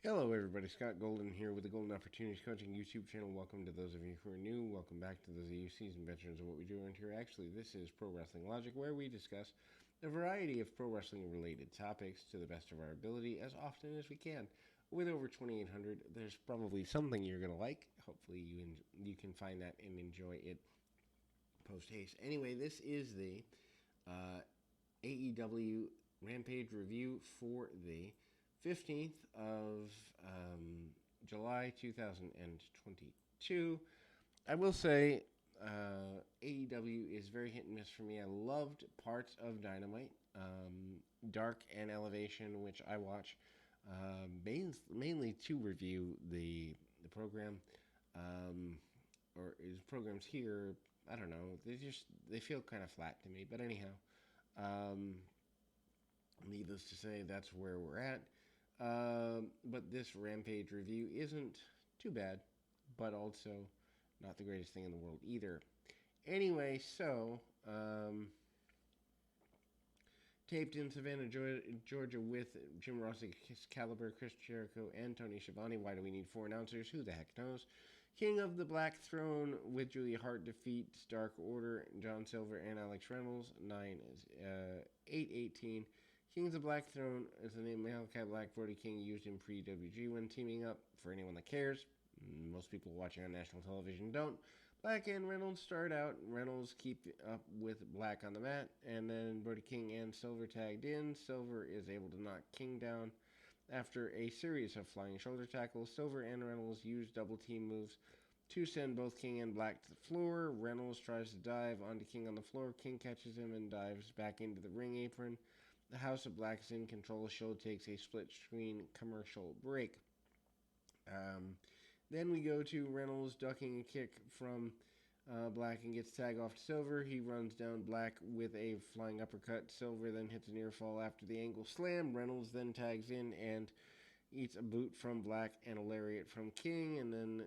Hello, everybody. Scott Golden here with the Golden Opportunities Coaching YouTube channel. Welcome to those of you who are new. Welcome back to those of you seasoned veterans of what we do around here. Actually, this is Pro Wrestling Logic, where we discuss a variety of pro wrestling related topics to the best of our ability as often as we can. With over 2,800, there's probably something you're going to like. Hopefully, you can find that and enjoy it post haste. Anyway, this is the AEW Rampage review for the 15th of July 2022. I will say AEW is very hit and miss for me. I loved parts of Dynamite, Dark and Elevation, which I watch mainly to review the program, or is programs here. I don't know. They feel kind of flat to me. But anyhow, um, needless to say, that's where we're at. But this Rampage review isn't too bad, but also not the greatest thing in the world either. Anyway, taped in Savannah, Georgia with Jim Ross, Excalibur, Chris Jericho, and Tony Schiavone. Why do we need four announcers? Who the heck knows? King of the Black Throne with Julia Hart defeats Dark Order, John Silver, and Alex Reynolds. 8:18. Kings of Black Throne is the name Malachi Black, Brody King used in pre-WG when teaming up. For anyone that cares, most people watching on national television don't. Black and Reynolds start out. Reynolds keep up with Black on the mat, and then Brody King and Silver tagged in. Silver is able to knock King down. After a series of flying shoulder tackles, Silver and Reynolds use double team moves to send both King and Black to the floor. Reynolds tries to dive onto King on the floor. King catches him and dives back into the ring apron. The House of Black is in control. Show takes a split screen commercial break. Then we go to Reynolds ducking a kick from Black and gets tagged off to Silver. He runs down Black with a flying uppercut. Silver then hits a near fall after the angle slam. Reynolds then tags in and eats a boot from Black and a lariat from King, and then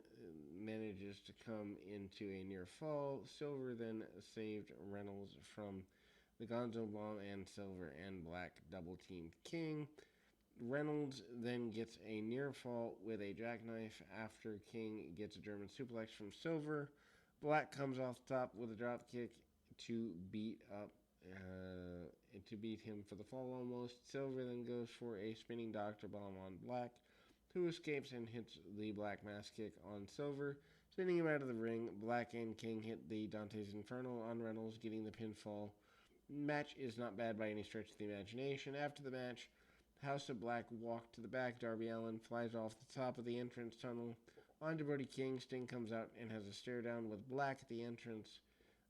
manages to come into a near fall. Silver then saved Reynolds from the Gonzo Bomb, and Silver and Black double teamed King. Reynolds then gets a near fall with a jackknife after King gets a German suplex from Silver. Black comes off the top with a drop kick to beat him for the fall almost. Silver then goes for a spinning Doctor Bomb on Black, who escapes and hits the Black Mass kick on Silver, sending him out of the ring. Black and King hit the Dante's Inferno on Reynolds, getting the pinfall. Match is not bad by any stretch of the imagination. After the match, House of Black walk to the back. Darby Allin flies off the top of the entrance tunnel onto Brody King. Sting comes out and has a stare down with Black at the entrance.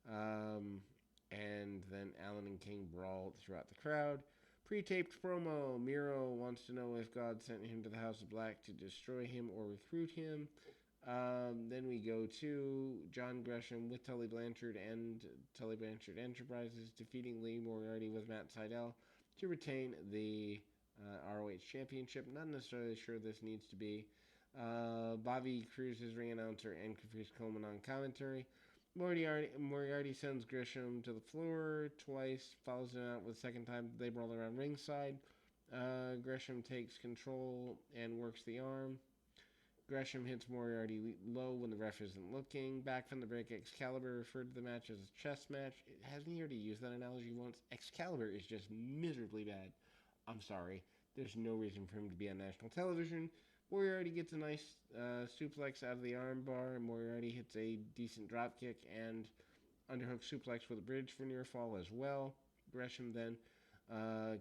And then Allin and King brawl throughout the crowd. Pre-taped promo. Miro wants to know if God sent him to the House of Black to destroy him or recruit him. Then we go to John Gresham with Tully Blanchard and Tully Blanchard Enterprises defeating Lee Moriarty with Matt Sydal to retain the ROH Championship. Not necessarily sure this needs to be. Bobby Cruz is ring announcer and Caprice Coleman on commentary. Moriarty sends Gresham to the floor twice, follows him out with the second time they brawl around ringside. Gresham takes control and works the arm. Gresham hits Moriarty low when the ref isn't looking. Back from the break, Excalibur referred to the match as a chess match. Hasn't he already used that analogy once? Excalibur is just miserably bad. I'm sorry. There's no reason for him to be on national television. Moriarty gets a nice suplex out of the armbar. Moriarty hits a decent dropkick and underhook suplex with a bridge for near fall as well. Gresham then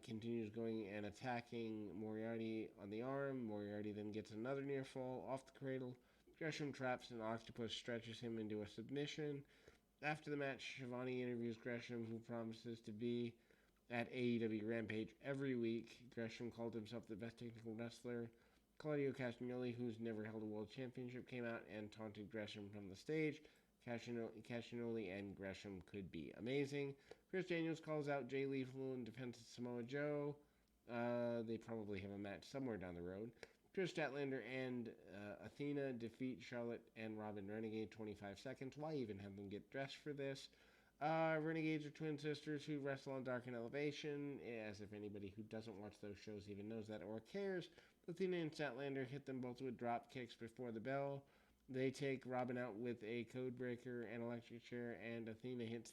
continues going and attacking Moriarty on the arm. Moriarty then gets another near fall off the cradle. Gresham traps an octopus, stretches him into a submission. After the match, Schiavone interviews Gresham, who promises to be at AEW Rampage every week. Gresham called himself the best technical wrestler. Claudio Castagnoli, who's never held a world championship, came out and taunted Gresham from the stage. Castagnoli and Gresham could be amazing. Chris Daniels calls out Jay Lethal in defense of Samoa Joe. They probably have a match somewhere down the road. Chris Statlander and Athena defeat Charlotte and Robin Renegade 25 seconds. Why even have them get dressed for this? Renegades are twin sisters who wrestle on Dark and Elevation, as if anybody who doesn't watch those shows even knows that or cares. Athena and Statlander hit them both with drop kicks before the bell. They take Robin out with a code breaker and electric chair, and Athena hits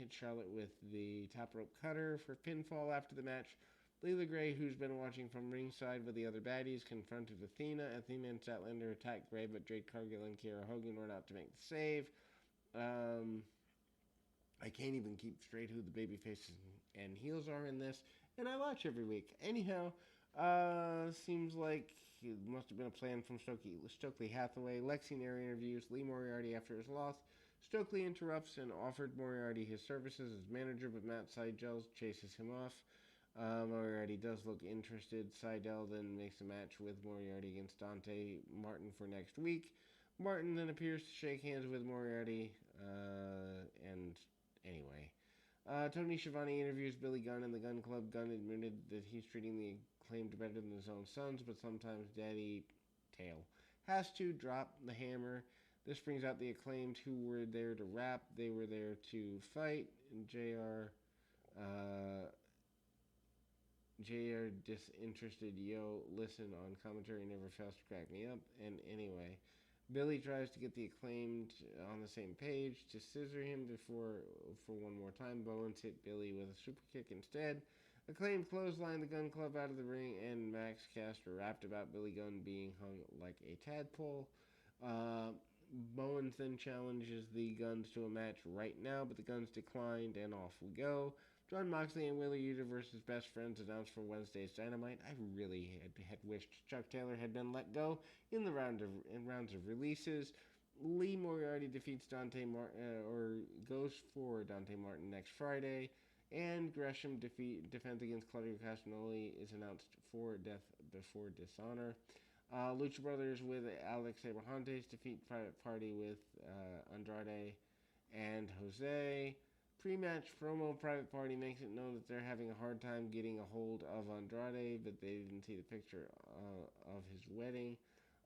Charlotte with the top rope cutter for pinfall. After the match, Leela Gray, who's been watching from ringside with the other baddies, confronted Athena. Athena and Statlander attacked Gray, but Jade Cargill and Kiera Hogan were out to make the save. I can't even keep straight who the baby faces and heels are in this, and I watch every week. Anyhow, seems like it must have been a plan from Stokely Hathaway. Lexi Nair interviews Lee Moriarty after his loss. Stokely interrupts and offered Moriarty his services as manager, but Matt Sydal chases him off. Moriarty does look interested. Sydal then makes a match with Moriarty against Dante Martin for next week. Martin then appears to shake hands with Moriarty, and anyway. Tony Schiavone interviews Billy Gunn in the Gun Club. Gunn admitted that he's treating the Acclaimed better than his own sons, but sometimes Daddy Tail has to drop the hammer. This brings out the Acclaimed, who were there to rap. They were there to fight. And JR disinterested, listen on commentary never fails to crack me up. And anyway, Billy tries to get the Acclaimed on the same page to scissor him for one more time. Bowens hit Billy with a super kick instead. Acclaimed clotheslined the Gun Club out of the ring, and Max Caster rapped about Billy Gunn being hung like a tadpole. Bowens then challenges the Guns to a match right now, but the Guns declined, and off we go. Jon Moxley and Wheeler Yuta versus Best Friends announced for Wednesday's Dynamite. I really had wished Chuck Taylor had been let go in rounds of releases. Lee Moriarty defeats goes for Dante Martin next Friday, and Gresham defense against Claudio Castagnoli is announced for Death Before Dishonor. Lucha Brothers with Alex Abrahantes defeat Private Party with Andrade and Jose. Pre-match promo, Private Party makes it known that they're having a hard time getting a hold of Andrade, but they didn't see the picture of his wedding.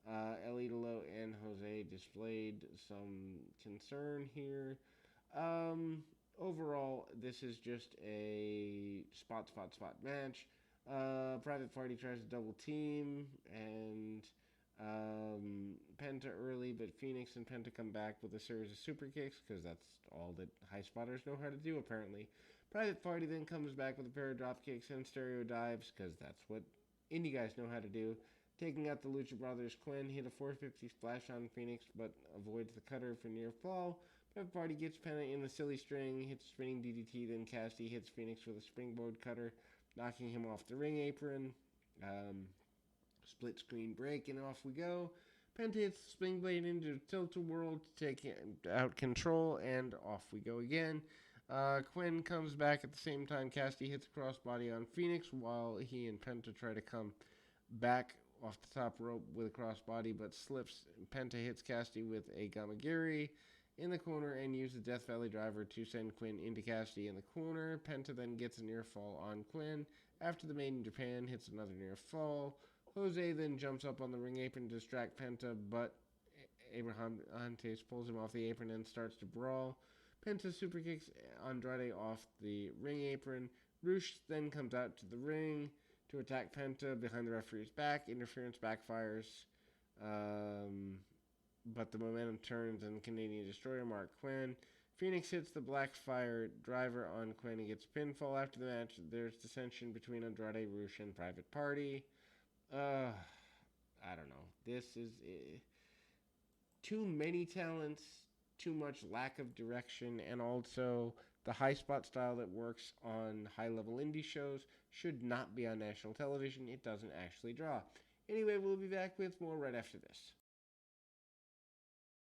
El Idolo and Jose displayed some concern here. Overall, this is just a spot match. Private Party tries to double team, and Penta early, but Phoenix and Penta come back with a series of super kicks, because that's all that high spotters know how to do, apparently. Private Party then comes back with a pair of drop kicks and stereo dives, because that's what indie guys know how to do. Taking out the Lucha Brothers, Quinn hit a 450 splash on Phoenix, but avoids the cutter for near fall. Private Party gets Penta in the silly string, hits spinning DDT, then Cassidy hits Phoenix with a springboard cutter, knocking him off the ring apron. Split screen break, and off we go. Penta hits the spring blade into Tilt-A-Whirl to take out Control, and off we go again. Quinn comes back at the same time. Cassidy hits a crossbody on Phoenix while he and Penta try to come back off the top rope with a crossbody, but slips. Penta hits Cassidy with a Gamagiri in the corner and uses the Death Valley driver to send Quinn into Cassidy in the corner. Penta then gets a near fall on Quinn. After the Made in Japan hits another near fall. Jose then jumps up on the ring apron to distract Penta, but Abraham Antes pulls him off the apron and starts to brawl. Penta super kicks Andrade off the ring apron. Rush then comes out to the ring to attack Penta behind the referee's back. Interference backfires, but the momentum turns, and Canadian Destroyer Mark Quinn. Phoenix hits the Blackfire driver on Quinn and gets pinfall. After the match, there's dissension between Andrade, Rush, and Private Party. I don't know. This is too many talents, too much lack of direction, and also the high spot style that works on high-level indie shows should not be on national television. It doesn't actually draw. Anyway, we'll be back with more right after this.